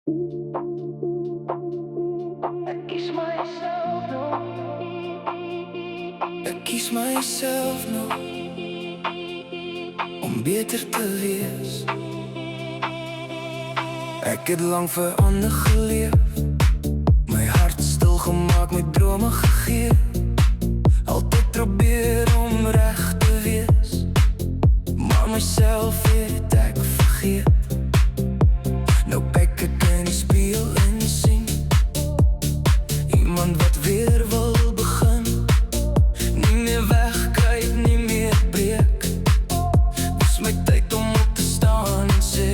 Ek kies myself nog. Ek kies myself nog om beter te wees. Ek het lang vir ander geleef, my hart stil gemaak, my drome gegee. Altyd probeer om reg te wees, maar myself het ek vergeet. Nou kyk ek in die spieël en sien iemand wat weer wil begin. Nie meer wegkruip, nie meer breek. Dis my tyd om op te staan en sê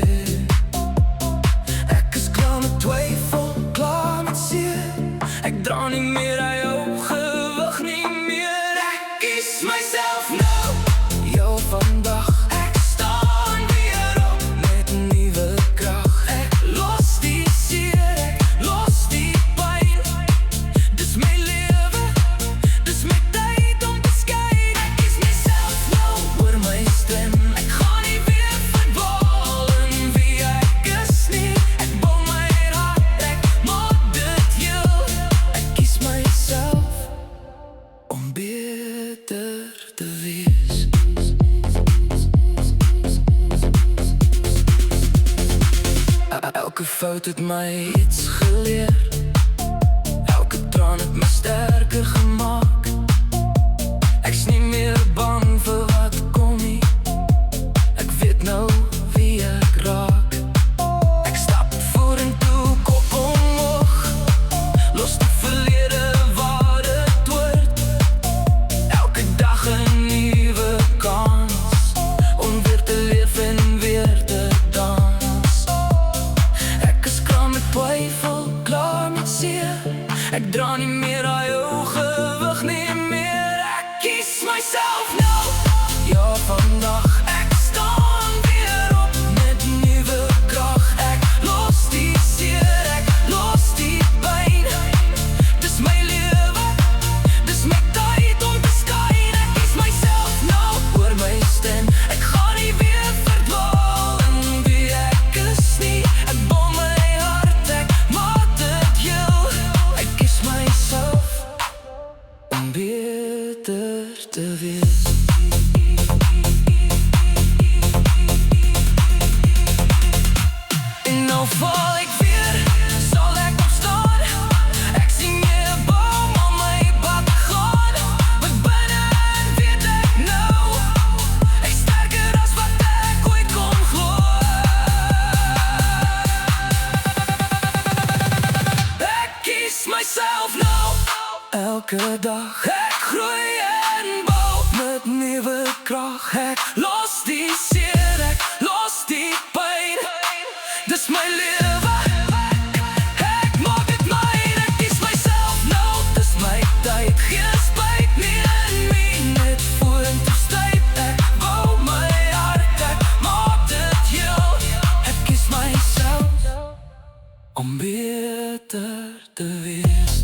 ek is klaar met twyfel, klaar met seer. Ek dra nie meer aan jou gewig nie meer. Ek kies myself nou, jou vandag. Ek staan weer op met nuwe krag. Ek los die seer, ek los die pyn. Dis my lewe, dis my tyd om te skyn. Ek kies myself nou, hoor my stem. Ek gaan nie weer verdwaal in wie ek is nie. Ek bou my hart, ek maak dit heel. Ek kies myself om beter te wees. Elke fout het my iets geleer. Elke traan het my sterker gemaak. Ek's nie meer bang vir wat kom nie. Ek weet nou wie ek raak. Ek stap vorentoe, kop omhoog. Los die verlede waar dit hoort. Elke dag 'n nuwe kans om weer te leef en weer te dans. Ek is klaar met twyfel, klaar met seer. Ek dra nie meer aan jou gewig nie meer. Ek kies myself nou, ja vandag. Ek staan weer op met nuwe krag. Ek los die seer, ek los die pyn. Dis my lewe, dis my tyd om te skyn. Ek kies myself nou, hoor my stem. Ek gaan nie weer verdwaal in wie ek is nie. Ek bou my hart, ek maak dit heel. Ek kies myself om beter te wees. En nou val ek weer, sal ek opstaan. Ek sien meer boom om my pad te gaan. Wat binne weet ek nou, ek sterker as wat ek ooit kon glo. Ek kies myself nou, elke dag. Ek groei en bou met nuwe krag. Ek los die seer, ek los die pyn. Dis my lewe, ek maak dit myne. Ek kies myself nou, dis my tyd. Geen spyt meer in my, net vorentoe styf. Ek bou my hart, ek maak dit heel. Ek kies myself om beter te wees.